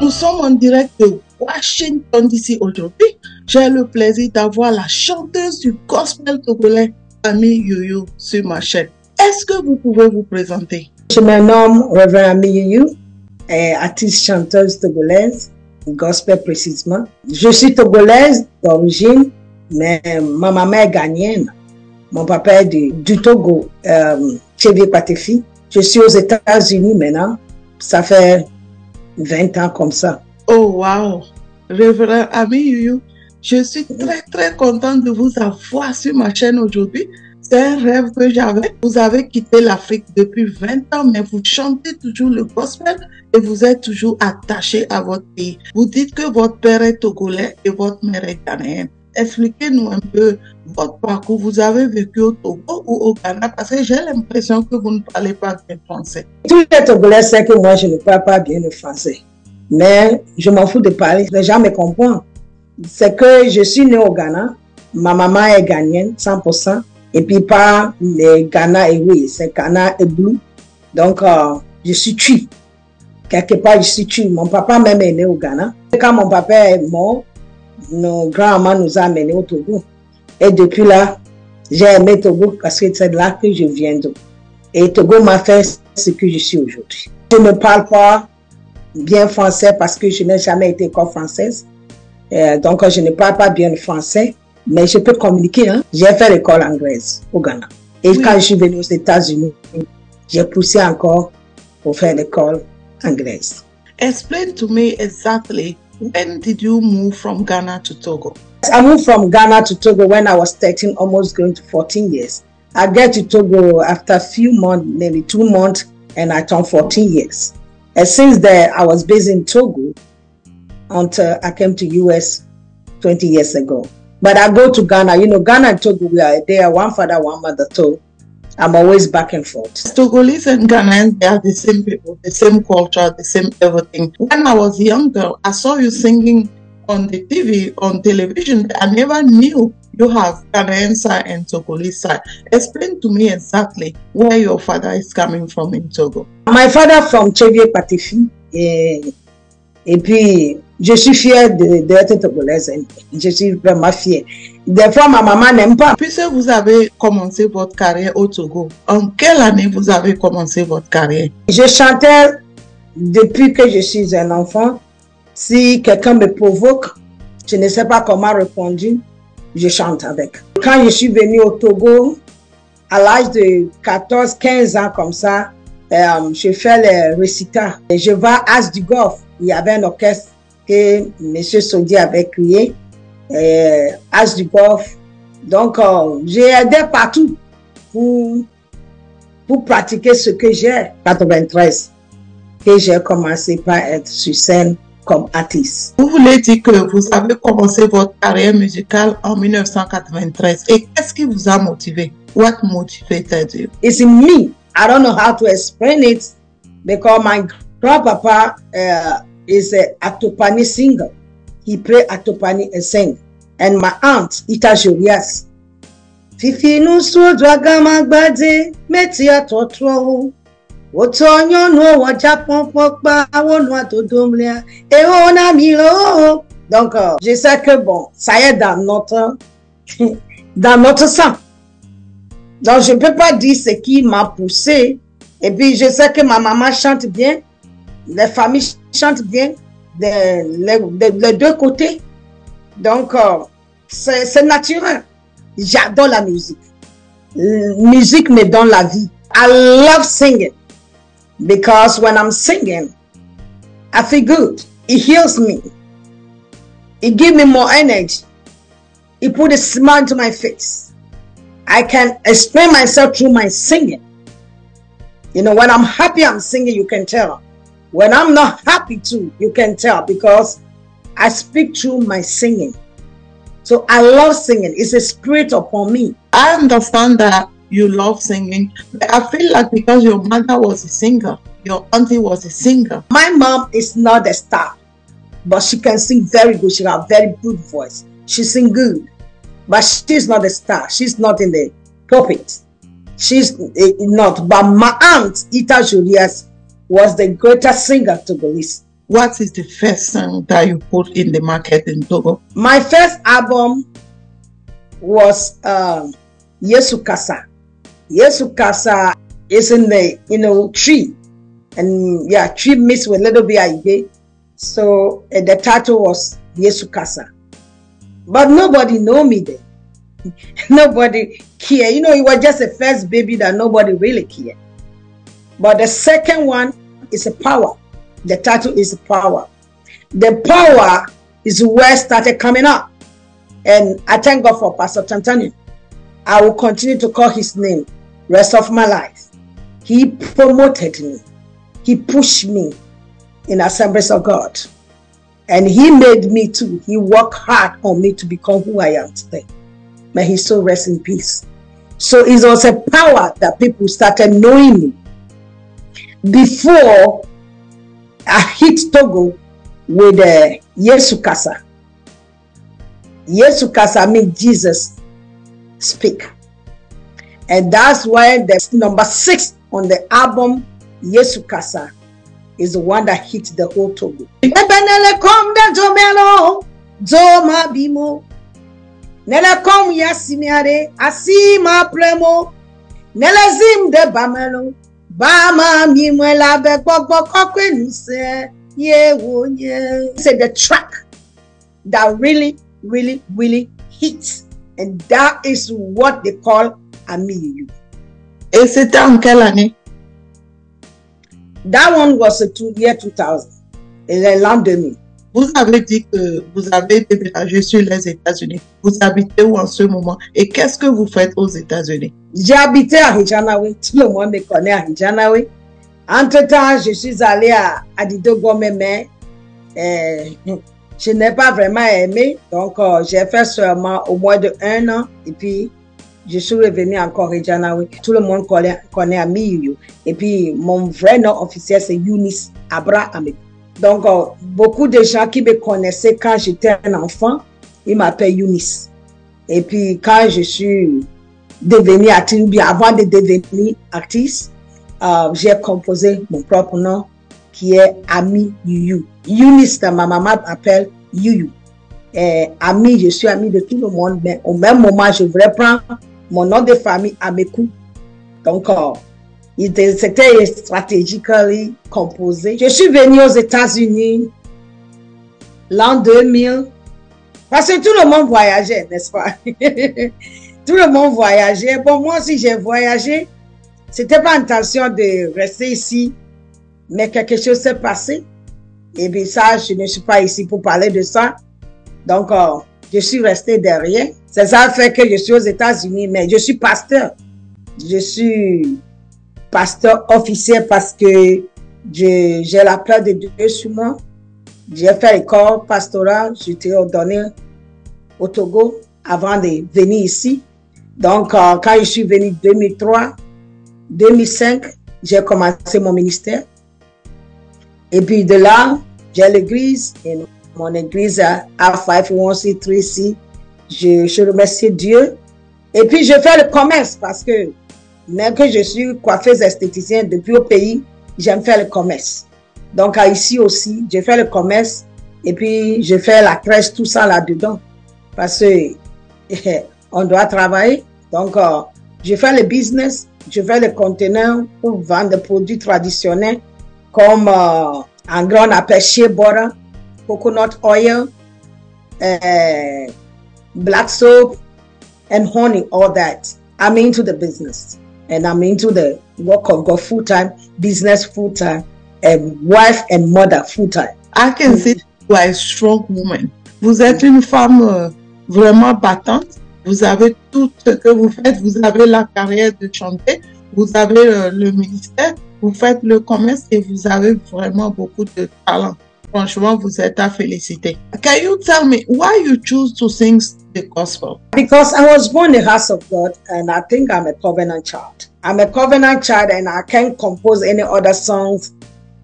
Nous sommes en direct de Washington DC aujourd'hui. J'ai le plaisir d'avoir la chanteuse du gospel togolais, Ami Youyou, sur ma chaîne. Est-ce que vous pouvez vous présenter? Je me nomme Reverend Ami Youyou, artiste chanteuse togolaise, gospel précisément. Je suis togolaise d'origine, mais ma maman est ghanéenne. Mon papa est du Togo, Tchévé Patefi. Je suis aux États-Unis maintenant. Ça fait 20 ans comme ça. Oh, wow! Révérend Ami Youyou, je suis très contente de vous avoir sur ma chaîne aujourd'hui. C'est un rêve que j'avais. Vous avez quitté l'Afrique depuis 20 ans, mais vous chantez toujours le gospel et vous êtes toujours attaché à votre pays. Vous dites que votre père est togolais et votre mère est ghanéenne. Expliquez-nous un peu votre parcours. Vous avez vécu au Togo ou au Ghana? Parce que j'ai l'impression que vous ne parlez pas bien français. Tous les Togolais savent que moi, je ne parle pas bien le français. Mais je m'en fous de parler. Les gens me comprennent. C'est que je suis née au Ghana. Ma maman est ghanéenne, 100%. Et puis pas les Ghana et oui, c'est Ghana et Blue. Donc, je suis Twi. Quelque part, je suis Twi. Mon papa même est né au Ghana. Quand mon papa est mort, nos grands-mamans nous ont amenés au Togo. Et depuis là, j'ai aimé Togo parce que c'est là que je viens d'où. Et Togo m'a fait ce que je suis aujourd'hui. Je ne parle pas bien français parce que je n'ai jamais été école française. Donc, je ne parle pas bien le français, mais je peux communiquer. Hein? J'ai fait l'école anglaise au Ghana. Et oui, quand je suis venue aux États-Unis, j'ai poussé encore pour faire l'école anglaise. Explain to me exactly, when did you move from Ghana to Togo? I moved from Ghana to Togo when I was 13, almost going to 14 years. I get to Togo after a few months, maybe 2 months, and I turned 14 years. And since then, I was based in Togo until I came to US 20 years ago. But I go to Ghana. You know, Ghana and Togo, they are one father, one mother, so I'm always back and forth. Togolese and Ghanaians, they are the same people, the same culture, the same everything. When I was younger, I saw you singing on the TV, on television. I never knew you have Ghanaian side and Togolese side. Explain to me exactly where your father is coming from in Togo. My father from Tchévé Patefi. Et puis, je suis fière d'être togolaise. Je suis vraiment fière. Des fois, ma maman n'aime pas. Puisque vous avez commencé votre carrière au Togo, en quelle année vous avez commencé votre carrière? Je chantais depuis que je suis un enfant. Si quelqu'un me provoque, je ne sais pas comment répondre, je chante avec. Quand je suis venue au Togo, à l'âge de 14-15 ans comme ça, je fais les récitals. Je vais à As du Golfe. Il y avait un orchestre que M. Sodi avait créé, As du Golfe. Donc, j'ai aidé partout pour pratiquer ce que j'ai. 93, que j'ai commencé par être sur scène comme artiste. Vous voulez dire que vous avez commencé votre carrière musicale en 1993. Et qu'est-ce qui vous a motivé? What motivated you? It's in me. I don't know how to explain it because my grandpapa is an Atopani singer. He play Atopani and sing. And my aunt, Ita Jurias. Fifi no so draga magbade meti atotro. Otonyo no wajapon pokpa awonu atodomlia. E ona milo. Donc, je sais que bon, ça y est dans notre sang. Donc, je ne peux pas dire ce qui m'a poussé. Et puis, je sais que ma maman chante bien. Les familles chantent bien. Les deux côtés. Donc, c'est naturel. J'adore la musique. La musique me donne la vie. I love singing. Because when I'm singing, I feel good. It heals me. It gives me more energy. It puts a smile to my face. I can explain myself through my singing. You know, when I'm happy, I'm singing, you can tell. When I'm not happy too, you can tell because I speak through my singing. So I love singing. It's a spirit upon me. I understand that you love singing. But I feel like because your mother was a singer, your auntie was a singer. My mom is not a star, but she can sing very good. She has a very good voice. She sings good. But she's not a star. She's not in the pulpit. She's not. But my aunt, Ita Julius, was the greatest singer Togolese. what is the first song that you put in the market in Togo? My first album was Yesu Kasa. Yesu Kasa is in the tree, and yeah, tree mixed with a little bit of Igbe. So the title was Yesu Kasa. But nobody know me then. Nobody care. You know, it was just the first baby that nobody really cared. But the second one is a power. The title is power. The power is where it started coming up. And I thank God for Pastor Tantani. I will continue to call his name rest of my life. He promoted me. He pushed me in Assemblies of God. And he made me too. He worked hard on me to become who I am today. May his soul rest in peace. So it was a power that people started knowing me. Before I hit Togo with Yesu Kasa. Yesu Kasa means Jesus speak. And that's why the number 6 on the album Yesu Kasa is the one that hit the whole Togo. Ebenele kom de jomelo, joma bimo. Nele kom yasimiare, asima premo. Nele zim de bamelo, bama mimwela be gbogbo kokwe nuse ye wonye. Say the track that really hits, and that is what they call Amiyu. Et c'était en quelle année? That one was the year 2000, l'an 2000. Vous avez dit que vous avez déménagé sur les États-Unis. Vous habitez où en ce moment? Et qu'est-ce que vous faites aux États-Unis? J'ai habité à Hijanawe. Tout le monde me connaît à Hijanawe. Entre-temps, je suis allée à Adidogo-Meme, mais je n'ai pas vraiment aimé. Donc, j'ai fait seulement au moins de 1 an. Et puis, je suis revenue encore à Hijanawe. Tout le monde connaît Amiyu. Et puis, mon vrai nom officiel, c'est Eunice Abra Amekou. Donc, beaucoup de gens qui me connaissaient quand j'étais un enfant, ils m'appellent Eunice. Et puis, quand je suis devenue artiste, bien avant de devenir artiste, j'ai composé mon propre nom qui est Ami Yuyu. Eunice, ma maman m'appelle Yuyu. Ami, je suis ami de tout le monde, mais au même moment, je voudrais prendre mon nom de famille Amekou. Donc, c'était stratégiquement composé. Je suis venue aux États-Unis l'an 2000 parce que tout le monde voyageait, n'est-ce pas? Tout le monde voyageait. Bon, moi aussi j'ai voyagé. C'était pas intention de rester ici, mais quelque chose s'est passé. Et bien ça, je ne suis pas ici pour parler de ça. Donc, je suis restée derrière. C'est ça fait que je suis aux États-Unis, mais je suis pasteur. Je suis pasteur officiel parce que j'ai la peur de Dieu sur moi. J'ai fait l'école pastorale, j'étais ordonné au Togo avant de venir ici. Donc, quand je suis venu 2003, 2005, j'ai commencé mon ministère. Et puis de là, j'ai l'église, et mon église à 513C. Je remercie Dieu. Et puis, je fais le commerce parce que même que je suis coiffeuse esthéticienne depuis au pays, j'aime faire le commerce. Donc, ici aussi, je fais le commerce et puis je fais la crèche, tout ça là-dedans. Parce que on doit travailler. Donc, je fais le business, je fais le conteneur pour vendre des produits traditionnels comme en gros on appelle shea butter, coconut oil, black soap, and honey, all that. I'm into the business. And I'm into the work of God full-time, business full-time, and wife and mother full-time. I can see you are a strong woman. Vous êtes une femme vraiment battante. Vous avez tout ce que vous faites. Vous avez la carrière de chanter. Vous avez le ministère. Vous faites le commerce et vous avez vraiment beaucoup de talent. Franchement, vous êtes à féliciter. Can you tell me why you choose to sing the gospel? Because I was born in the house of God and I think I'm a covenant child. I'm a covenant child and I can't compose any other songs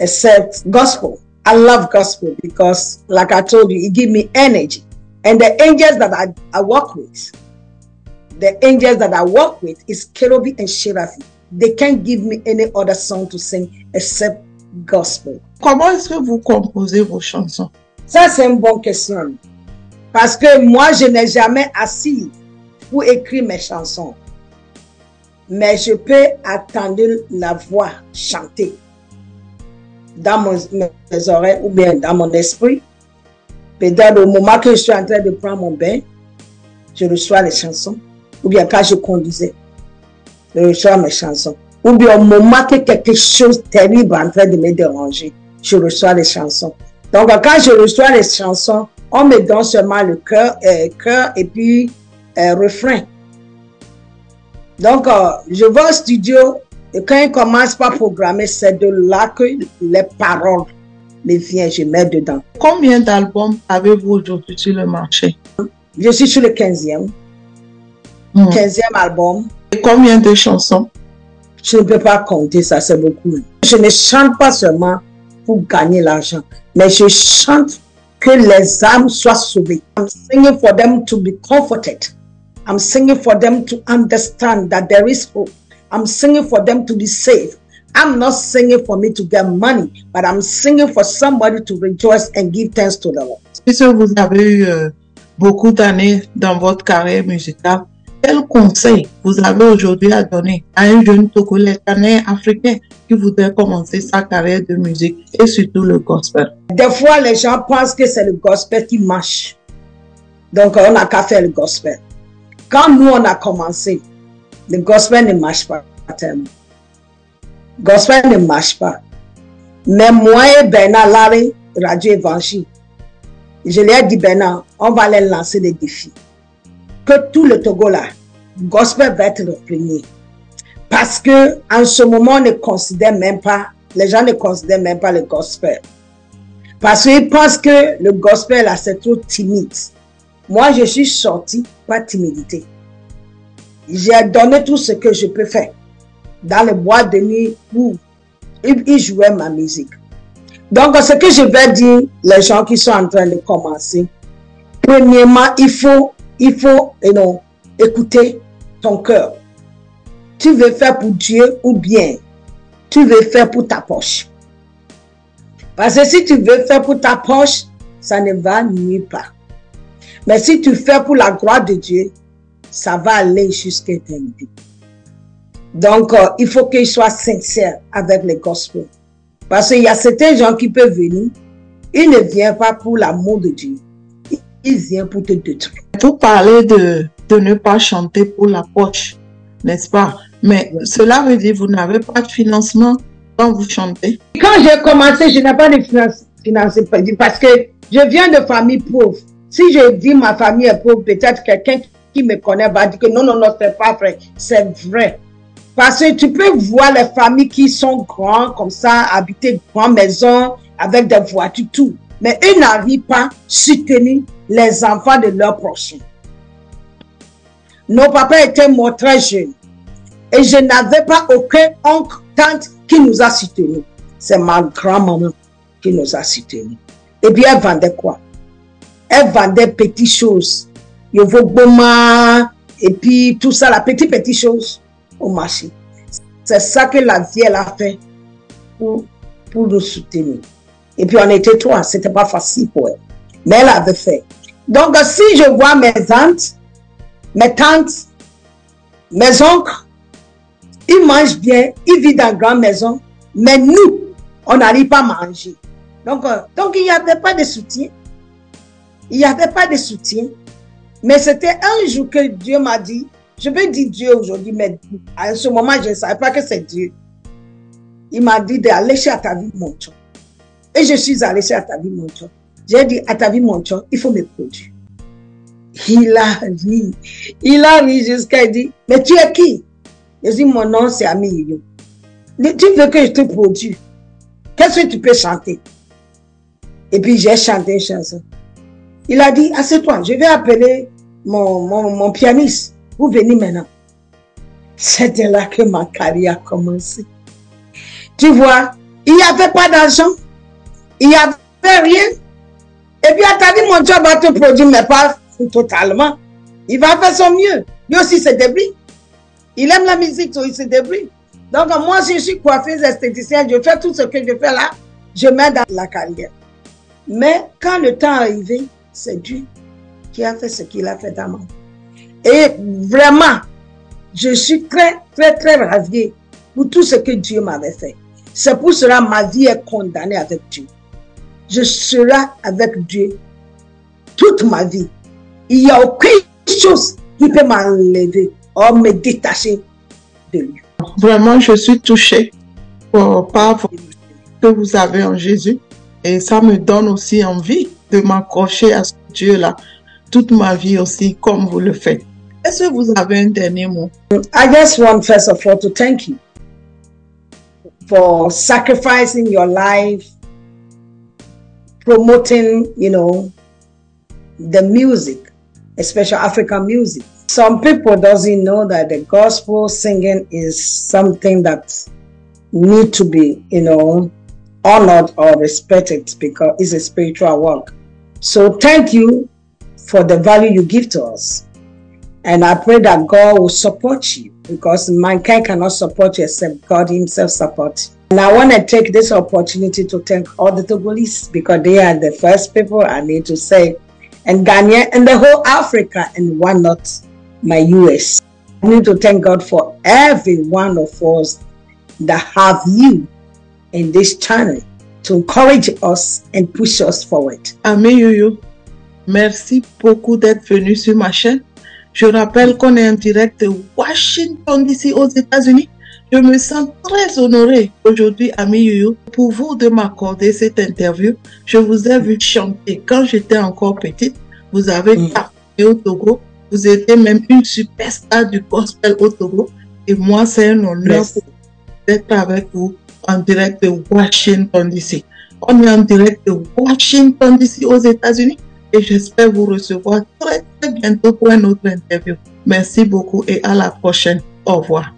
except gospel. I love gospel because, like I told you, it gives me energy. And the angels that I work with, is Kerubi and Sherafi. They can't give me any other song to sing except gospel. Comment est-ce que vous composez vos chansons? Ça, c'est une bonne question. Parce que moi, je n'ai jamais assis pour écrire mes chansons. Mais je peux attendre la voix chanter dans mes oreilles ou bien dans mon esprit. Peut-être au moment que je suis en train de prendre mon bain, je reçois les chansons. Ou bien quand je conduisais, je reçois mes chansons. Ou bien au moment que quelque chose de terrible est en train de me déranger, je reçois les chansons. Donc quand je reçois les chansons, on me donne seulement le cœur et puis refrain. Donc je vais au studio et quand il commence par programmer, c'est de là que les paroles me viennent, je mets dedans. Combien d'albums avez-vous aujourd'hui sur le marché? Je suis sur le 15e. 15e album. Et combien de chansons? Je ne peux pas compter, ça c'est beaucoup. Je ne chante pas seulement pour gagner l'argent, mais je chante que les âmes soient sauvées. I'm singing for them to be comforted. I'm singing for them to understand that there is hope. I'm singing for them to be saved. I'm not singing for me to get money, but I'm singing for somebody to rejoice and give thanks to the Lord. Puisque vous avez eu beaucoup d'années dans votre carrière musicale, quel conseil vous avez aujourd'hui à donner à un jeune Togolais, africain qui voudrait commencer sa carrière de musique et surtout le gospel? Des fois, les gens pensent que c'est le gospel qui marche. Donc, on n'a qu'à faire le gospel. Quand nous, on a commencé, le gospel ne marche pas tellement. Le gospel ne marche pas. Mais moi et Bernard Larry, Radio Évangile, je lui ai dit, Bernard, on va les lancer des défis. Que tout le Togo là, le gospel va être le premier. Parce que en ce moment, on ne considère même pas, les gens ne considèrent même pas le gospel. Parce qu'ils pensent que le gospel là, c'est trop timide. Moi, je suis sortie par timidité. J'ai donné tout ce que je peux faire dans les boîtes de nuit où ils jouaient ma musique. Donc, ce que je vais dire, les gens qui sont en train de commencer, premièrement, il faut écouter ton cœur. Tu veux faire pour Dieu ou bien tu veux faire pour ta poche. Parce que si tu veux faire pour ta poche, ça ne va nulle part. Mais si tu fais pour la gloire de Dieu, ça va aller jusqu'à l'éternité. Donc, il faut qu'il soit sincère avec le gospel. Parce qu'il y a certains gens qui peuvent venir, ils ne viennent pas pour l'amour de Dieu. Ils viennent pour te détruire. Vous parlez de ne pas chanter pour la poche, n'est-ce pas? Mais cela veut dire que vous n'avez pas de financement quand vous chantez. Quand j'ai commencé, je n'ai pas de financement parce que je viens de famille pauvre. Si je dis ma famille est pauvre, peut-être quelqu'un qui me connaît va dire que non, c'est pas vrai. C'est vrai. Parce que tu peux voir les familles qui sont grandes, comme ça, habiter de grandes maisons, avec des voitures, tout. Mais ils n'arrivent pas à soutenir les enfants de leurs prochains. Nos papas étaient morts très jeunes. Et je n'avais pas aucun oncle, tante qui nous a soutenus. C'est ma grand-maman qui nous a soutenus. Et puis elle vendait quoi? Elle vendait petites choses. Yovo Boma, et puis tout ça, la petite chose au marché. C'est ça que la vie, elle a fait pour nous soutenir. Et puis on était trois, c'était pas facile pour elle. Mais elle avait fait. Donc si je vois mes tantes, mes oncles, ils mangent bien, ils vivent dans une grande maison, mais nous, on n'arrive pas à manger. Donc il n'y avait pas de soutien. Il n'y avait pas de soutien. Mais c'était un jour que Dieu m'a dit, je vais dire Dieu aujourd'hui, mais à ce moment, je ne savais pas que c'est Dieu. Il m'a dit d'aller chez Atavi Moncho. Et je suis allée chez Atavi Moncho. J'ai dit, Atavi Moncho, il faut me produire. Il a ri jusqu'à dire, mais tu es qui? Je dis, mon nom c'est Ami Yoyo. Tu veux que je te produise? Qu'est-ce que tu peux chanter? Et puis j'ai chanté une chanson. Il a dit, assieds-toi, je vais appeler mon pianiste. Vous venez maintenant. C'était là que ma carrière a commencé. Tu vois, il n'y avait pas d'argent. Il n'y avait rien. Et puis, Atavi Moncho va te produire, mais pas totalement. Il va faire son mieux. Lui aussi, c'est débris. Il aime la musique, donc il se débrouille. Donc, moi, si je suis coiffeuse esthéticienne, je fais tout ce que je fais là, je mets dans la carrière. Mais quand le temps est arrivé, c'est Dieu qui a fait ce qu'il a fait dans moi. Et vraiment, je suis très, très, très ravie pour tout ce que Dieu m'avait fait. C'est pour cela que ma vie est condamnée avec Dieu. Je serai avec Dieu toute ma vie. Il n'y a aucune chose qui peut m'enlever ou me détacher de lui. Vraiment, je suis touchée par ce que vous avez en Jésus. Et ça me donne aussi envie de m'accrocher à ce Dieu-là toute ma vie aussi, comme vous le faites. Est-ce que vous avez un dernier mot? I just want first of all to thank you for sacrificing your life, promoting, you know, the music, especially African music. Some people doesn't know that the gospel singing is something that need to be, you know, honored or respected because it's a spiritual work. So thank you for the value you give to us. And I pray that God will support you because mankind cannot support you except God himself support. And I want to take this opportunity to thank all the Togolese because they are the first people I need to say, and Ghana and the whole Africa, and why not my US. I need to thank God for every one of us that have you in this channel to encourage us and push us forward. Ami Yoyo, merci beaucoup d'être venu sur ma chaîne. Je rappelle qu'on est en direct de Washington DC aux États-Unis. Je me sens très honorée aujourd'hui, Ami Yoyo, pour vous de m'accorder cette interview. Je vous ai vu chanter quand j'étais encore petite. Vous avez participé au Togo. Vous étiez même une superstar du gospel au Togo. Et moi, c'est un honneur d'être avec vous en direct de Washington DC. On est en direct de Washington DC aux États-Unis. Et j'espère vous recevoir très, très bientôt pour une autre interview. Merci beaucoup et à la prochaine. Au revoir.